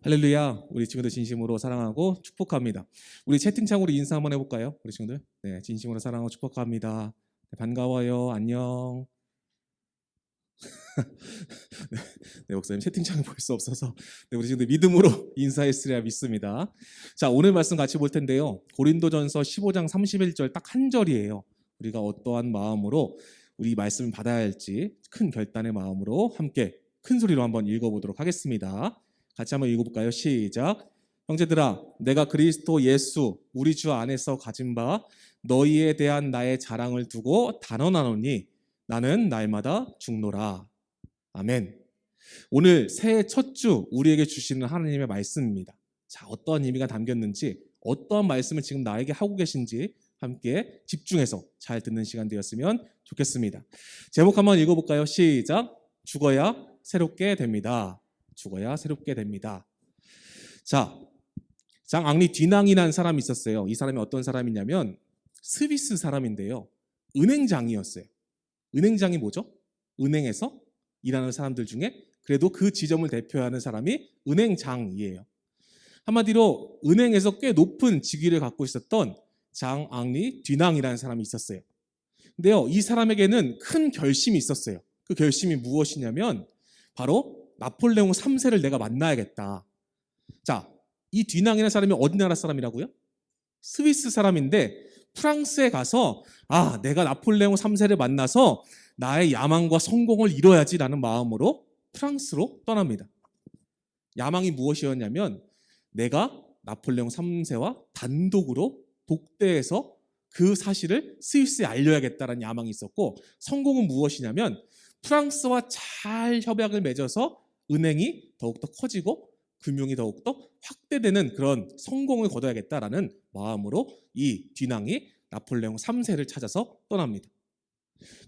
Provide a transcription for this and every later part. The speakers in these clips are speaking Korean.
할렐루야. 우리 친구들 진심으로 사랑하고 축복합니다. 우리 채팅창으로 인사 한번 해볼까요? 우리 친구들. 네, 진심으로 사랑하고 축복합니다. 네, 반가워요. 안녕. 네, 목사님 채팅창을 볼 수 없어서 네, 우리 친구들 믿음으로 인사했으리라 믿습니다. 자, 오늘 말씀 같이 볼 텐데요. 고린도전서 15장 31절 딱 한 절이에요. 우리가 어떠한 마음으로 우리 말씀을 받아야 할지 큰 결단의 마음으로 함께 큰 소리로 한번 읽어보도록 하겠습니다. 같이 한번 읽어볼까요? 시작. 형제들아, 내가 그리스도 예수 우리 주 안에서 가진 바 너희에 대한 나의 자랑을 두고 단언하노니 나는 날마다 죽노라. 아멘. 오늘 새해 첫 주 우리에게 주시는 하나님의 말씀입니다. 자, 어떠한 의미가 담겼는지, 어떠한 말씀을 지금 나에게 하고 계신지 함께 집중해서 잘 듣는 시간 되었으면 좋겠습니다. 제목 한번 읽어볼까요? 시작. 죽어야 새롭게 됩니다. 죽어야 새롭게 됩니다. 자, 장 앙리 뒤낭이라는 사람이 있었어요. 이 사람이 어떤 사람이냐면 스위스 사람인데요. 은행장이었어요. 은행장이 뭐죠? 은행에서 일하는 사람들 중에 그래도 그 지점을 대표하는 사람이 은행장이에요. 한마디로 은행에서 꽤 높은 직위를 갖고 있었던 장 앙리 뒤낭이라는 사람이 있었어요. 근데요, 이 사람에게는 큰 결심이 있었어요. 그 결심이 무엇이냐면 바로 나폴레옹 3세를 내가 만나야겠다. 자, 이 뒤낭이라는 사람이 어디 나라 사람이라고요? 스위스 사람인데 프랑스에 가서 내가 나폴레옹 3세를 만나서 나의 야망과 성공을 이뤄야지라는 마음으로 프랑스로 떠납니다. 야망이 무엇이었냐면 내가 나폴레옹 3세와 단독으로 독대해서 그 사실을 스위스에 알려야겠다는 야망이 있었고, 성공은 무엇이냐면 프랑스와 잘 협약을 맺어서 은행이 더욱더 커지고 금융이 더욱더 확대되는 그런 성공을 거둬야겠다라는 마음으로 이 뒤낭이 나폴레옹 3세를 찾아서 떠납니다.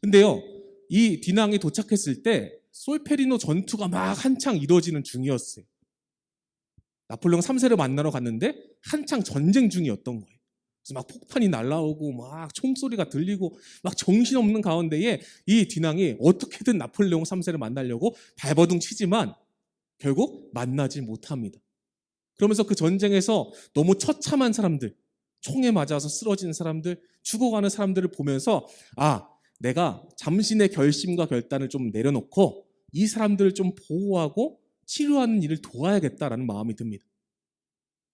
근데요, 이 뒤낭이 도착했을 때 솔페리노 전투가 막 한창 이루어지는 중이었어요. 나폴레옹 3세를 만나러 갔는데 한창 전쟁 중이었던 거예요. 그래서 막 폭탄이 날아오고 막 총소리가 들리고 막 정신없는 가운데에 이 뒤낭이 어떻게든 나폴레옹 3세를 만나려고 발버둥 치지만 결국 만나지 못합니다. 그러면서 그 전쟁에서 너무 처참한 사람들, 총에 맞아서 쓰러진 사람들, 죽어가는 사람들을 보면서 내가 잠시 내 결심과 결단을 좀 내려놓고 이 사람들을 좀 보호하고 치료하는 일을 도와야겠다라는 마음이 듭니다.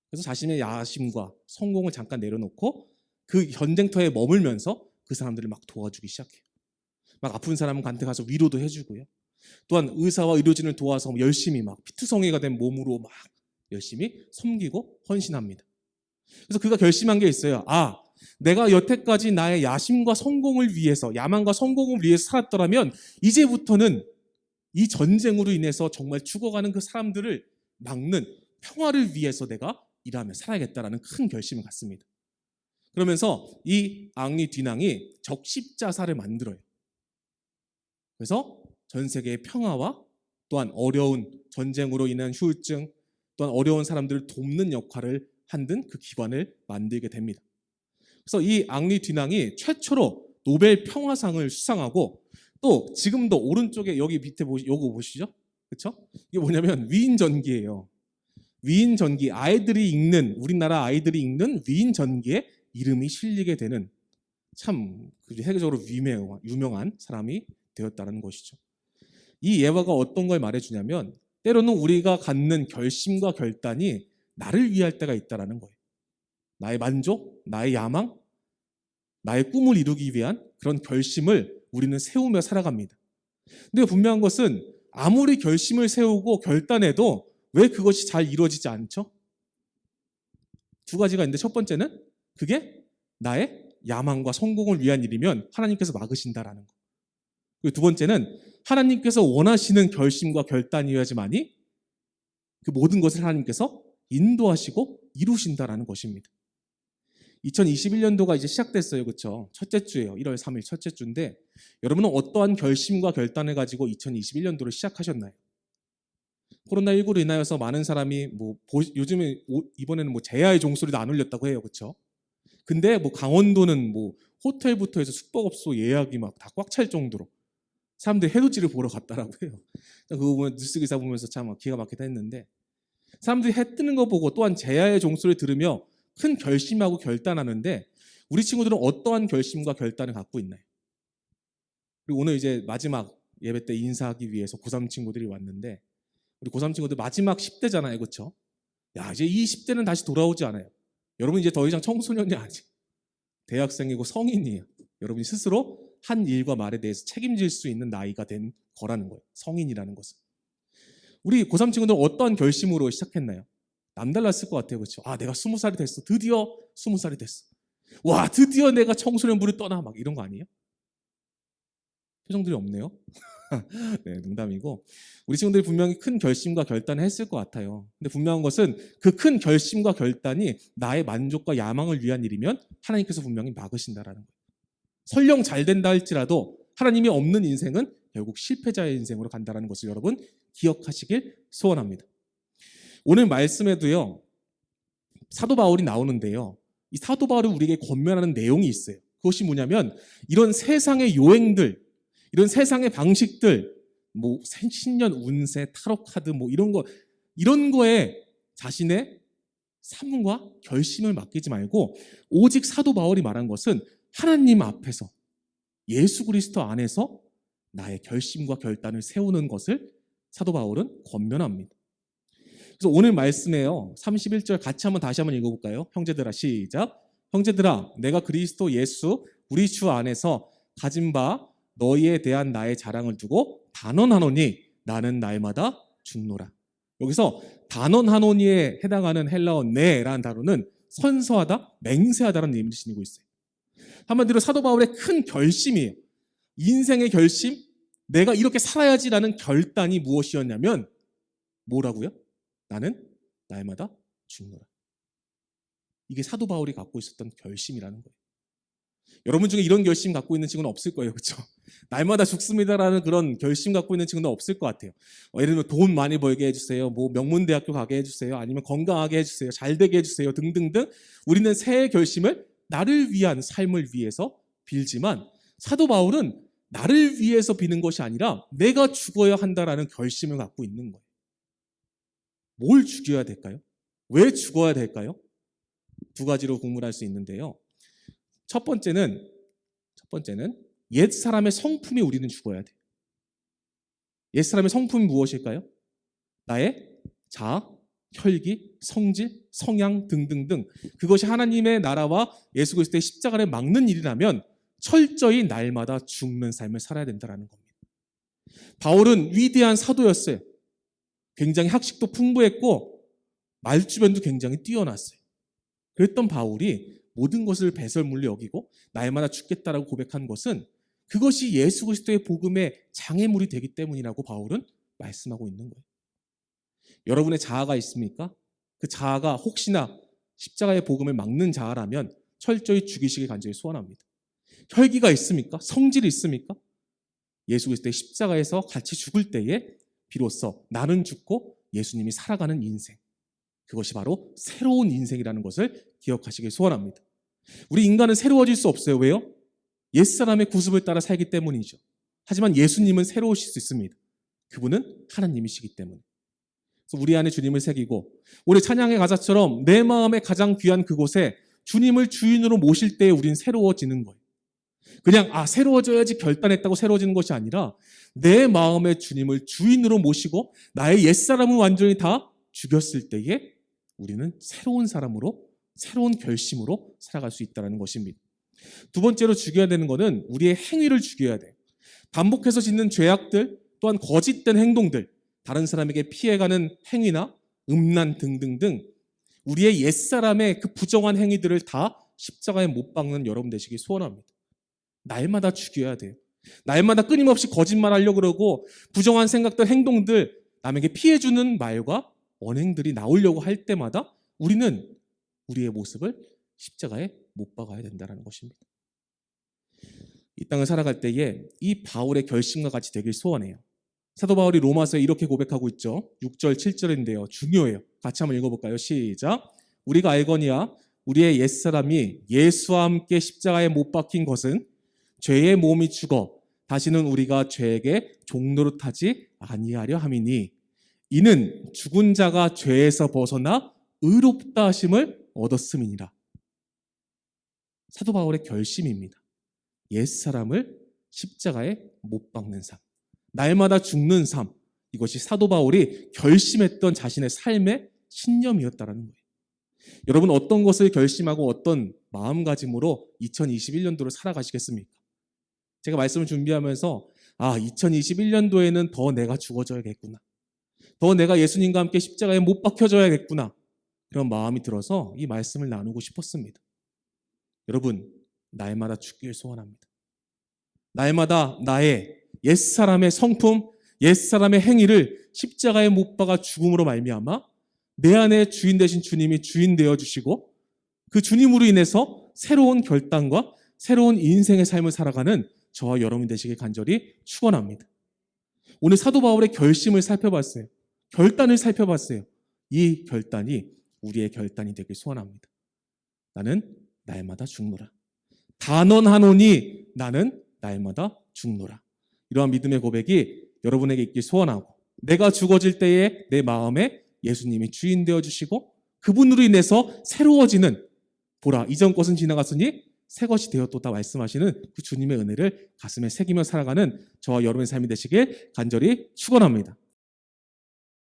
그래서 자신의 야심과 성공을 잠깐 내려놓고 그 전쟁터에 머물면서 그 사람들을 막 도와주기 시작해요. 막 아픈 사람한테 가서 위로도 해주고요. 또한 의사와 의료진을 도와서 열심히 막 피투성이가 된 몸으로 막 열심히 섬기고 헌신합니다. 그래서 그가 결심한 게 있어요. 내가 여태까지 나의 야심과 성공을 위해서, 야망과 성공을 위해서 살았더라면 이제부터는 이 전쟁으로 인해서 정말 죽어가는 그 사람들을 막는 평화를 위해서 내가 일하며 살아야겠다라는 큰 결심을 갖습니다. 그러면서 이 앙리 뒤낭이 적십자사를 만들어요. 그래서 전 세계의 평화와 또한 어려운 전쟁으로 인한 후유증, 또한 어려운 사람들을 돕는 역할을 하는 그 기관을 만들게 됩니다. 그래서 이 앙리 뒤낭이 최초로 노벨 평화상을 수상하고, 또 지금도 오른쪽에 여기 밑에 요거 보시죠? 그렇죠? 이게 뭐냐면 위인 전기예요. 위인 전기, 우리나라 아이들이 읽는 위인 전기에 이름이 실리게 되는 참 세계적으로 유명한 사람이 되었다는 것이죠. 이 예화가 어떤 걸 말해주냐면 때로는 우리가 갖는 결심과 결단이 나를 위할 때가 있다는 거예요. 나의 만족, 나의 야망, 나의 꿈을 이루기 위한 그런 결심을 우리는 세우며 살아갑니다. 근데 분명한 것은 아무리 결심을 세우고 결단해도 왜 그것이 잘 이루어지지 않죠? 두 가지가 있는데, 첫 번째는 그게 나의 야망과 성공을 위한 일이면 하나님께서 막으신다라는 거. 그리고 두 번째는 하나님께서 원하시는 결심과 결단이어야지만이 그 모든 것을 하나님께서 인도하시고 이루신다라는 것입니다. 2021년도가 이제 시작됐어요. 그렇죠? 첫째 주예요. 1월 3일 첫째 주인데, 여러분은 어떠한 결심과 결단을 가지고 2021년도를 시작하셨나요? 코로나19로 인하여서 많은 사람이 요즘에 이번에는 제야의 종소리도 안 울렸다고 해요. 그렇죠? 근데 강원도는 호텔부터 해서 숙박업소 예약이 막 다 꽉 찰 정도로 사람들이 해돋이를 보러 갔다라고 해요. 그거 보면 뉴스 기사 보면서 참 기가 막히다 했는데, 사람들이 해 뜨는 거 보고 또한 제야의 종소리를 들으며 큰 결심하고 결단하는데 우리 친구들은 어떠한 결심과 결단을 갖고 있나요? 그리고 오늘 이제 마지막 예배 때 인사하기 위해서 고3 친구들이 왔는데 우리 고3 친구들 마지막 10대잖아요. 그렇죠? 야, 이제 이 10대는 다시 돌아오지 않아요. 여러분 이제 더 이상 청소년이 아니에요. 대학생이고 성인이에요. 여러분이 스스로 한 일과 말에 대해서 책임질 수 있는 나이가 된 거라는 거예요. 성인이라는 것은. 우리 고3 친구들은 어떠한 결심으로 시작했나요? 남달랐을 것 같아요. 그렇죠? 아, 내가 20살이 됐어. 드디어 20살이 됐어. 와, 드디어 내가 청소년부를 떠나. 막 이런 거 아니에요? 표정들이 없네요. 네, 농담이고 우리 친구들이 분명히 큰 결심과 결단을 했을 것 같아요. 근데 분명한 것은 그 큰 결심과 결단이 나의 만족과 야망을 위한 일이면 하나님께서 분명히 막으신다라는 거예요. 설령 잘 된다 할지라도 하나님이 없는 인생은 결국 실패자의 인생으로 간다는 것을 여러분 기억하시길 소원합니다. 오늘 말씀에도요 사도 바울이 나오는데요, 이 사도 바울이 우리에게 권면하는 내용이 있어요. 그것이 뭐냐면 이런 세상의 요행들, 이런 세상의 방식들, 뭐 신년 운세, 타로 카드 뭐 이런 거에 자신의 삶과 결심을 맡기지 말고 오직 사도 바울이 말한 것은 하나님 앞에서 예수 그리스도 안에서 나의 결심과 결단을 세우는 것을 사도 바울은 권면합니다. 그래서 오늘 말씀에요 31절 같이 다시 한번 읽어볼까요? 형제들아 시작. 형제들아 내가 그리스도 예수 우리 주 안에서 가진 바 너희에 대한 나의 자랑을 두고 단언하노니 나는 날마다 죽노라. 여기서 단언하노니에 해당하는 헬라어 네라는 단어는 선서하다, 맹세하다라는 의미를 지니고 있어요. 한마디로 사도 바울의 큰 결심이에요. 인생의 결심, 내가 이렇게 살아야지라는 결단이 무엇이었냐면 뭐라고요? 나는 날마다 죽노라. 이게 사도 바울이 갖고 있었던 결심이라는 거예요. 여러분 중에 이런 결심 갖고 있는 친구는 없을 거예요. 그렇죠? 날마다 죽습니다라는 그런 결심 갖고 있는 친구는 없을 것 같아요. 예를 들면 돈 많이 벌게 해주세요. 뭐 명문대학교 가게 해주세요. 아니면 건강하게 해주세요. 잘 되게 해주세요. 등등등. 우리는 새해 결심을 나를 위한 삶을 위해서 빌지만 사도 바울은 나를 위해서 비는 것이 아니라 내가 죽어야 한다라는 결심을 갖고 있는 거예요. 뭘 죽여야 될까요? 왜 죽어야 될까요? 두 가지로 구분할 수 있는데요. 첫 번째는 옛 사람의 성품이 우리는 죽어야 돼요. 옛 사람의 성품이 무엇일까요? 나의 자아, 혈기, 성질, 성향 등등등. 그것이 하나님의 나라와 예수 그리스도의 십자가를 막는 일이라면 철저히 날마다 죽는 삶을 살아야 된다는 겁니다. 바울은 위대한 사도였어요. 굉장히 학식도 풍부했고 말주변도 굉장히 뛰어났어요. 그랬던 바울이 모든 것을 배설물로 여기고 날마다 죽겠다라고 고백한 것은 그것이 예수 그리스도의 복음의 장애물이 되기 때문이라고 바울은 말씀하고 있는 거예요. 여러분의 자아가 있습니까? 그 자아가 혹시나 십자가의 복음을 막는 자아라면 철저히 죽이시길 간절히 소원합니다. 혈기가 있습니까? 성질이 있습니까? 예수 그리스도의 십자가에서 같이 죽을 때에 비로소 나는 죽고 예수님이 살아가는 인생, 그것이 바로 새로운 인생이라는 것을 기억하시길 소원합니다. 우리 인간은 새로워질 수 없어요. 왜요? 옛사람의 구습을 따라 살기 때문이죠. 하지만 예수님은 새로우실 수 있습니다. 그분은 하나님이시기 때문에. 그래서 우리 안에 주님을 새기고 우리 찬양의 가사처럼 내 마음의 가장 귀한 그곳에 주님을 주인으로 모실 때에 우린 새로워지는 거예요. 그냥 새로워져야지 결단했다고 새로워지는 것이 아니라 내 마음의 주님을 주인으로 모시고 나의 옛사람을 완전히 다 죽였을 때에 우리는 새로운 사람으로 새로운 결심으로 살아갈 수 있다는 것입니다. 두 번째로 죽여야 되는 것은 우리의 행위를 죽여야 돼요. 반복해서 짓는 죄악들 또한 거짓된 행동들, 다른 사람에게 피해가는 행위나 음란 등등등 우리의 옛사람의 그 부정한 행위들을 다 십자가에 못 박는 여러분 되시기 소원합니다. 날마다 죽여야 돼요. 날마다 끊임없이 거짓말하려고 그러고 부정한 생각들, 행동들, 남에게 피해주는 말과 언행들이 나오려고 할 때마다 우리는 우리의 모습을 십자가에 못 박아야 된다는 것입니다. 이 땅을 살아갈 때에 이 바울의 결심과 같이 되길 소원해요. 사도 바울이 로마서에 이렇게 고백하고 있죠. 6절, 7절인데요. 중요해요. 같이 한번 읽어볼까요? 시작. 우리가 알거니와 우리의 옛사람이 예수와 함께 십자가에 못 박힌 것은 죄의 몸이 죽어 다시는 우리가 죄에게 종노릇하지 아니하려 함이니 이는 죽은 자가 죄에서 벗어나 의롭다 하심을 얻었음이니라. 사도 바울의 결심입니다. 옛사람을 십자가에 못 박는 삶, 날마다 죽는 삶, 이것이 사도 바울이 결심했던 자신의 삶의 신념이었다라는 거예요. 여러분, 어떤 것을 결심하고 어떤 마음가짐으로 2021년도를 살아가시겠습니까? 제가 말씀을 준비하면서 2021년도에는 더 내가 죽어져야겠구나, 더 내가 예수님과 함께 십자가에 못 박혀져야겠구나, 그런 마음이 들어서 이 말씀을 나누고 싶었습니다. 여러분, 날마다 죽기를 소원합니다. 날마다 나의 옛사람의 성품, 옛사람의 행위를 십자가에 못 박아 죽음으로 말미암아 내 안에 주인 되신 주님이 주인 되어주시고 그 주님으로 인해서 새로운 결단과 새로운 인생의 삶을 살아가는 저와 여러분이 되시길 간절히 축원합니다. 오늘 사도 바울의 결심을 살펴봤어요. 결단을 살펴봤어요. 이 결단이 우리의 결단이 되길 소원합니다. 나는 날마다 죽노라. 단언하노니 나는 날마다 죽노라. 이러한 믿음의 고백이 여러분에게 있길 소원하고, 내가 죽어질 때에 내 마음에 예수님이 주인 되어주시고 그분으로 인해서 새로워지는, 보라 이전 것은 지나갔으니 새 것이 되었도다 말씀하시는 그 주님의 은혜를 가슴에 새기며 살아가는 저와 여러분의 삶이 되시길 간절히 축원합니다.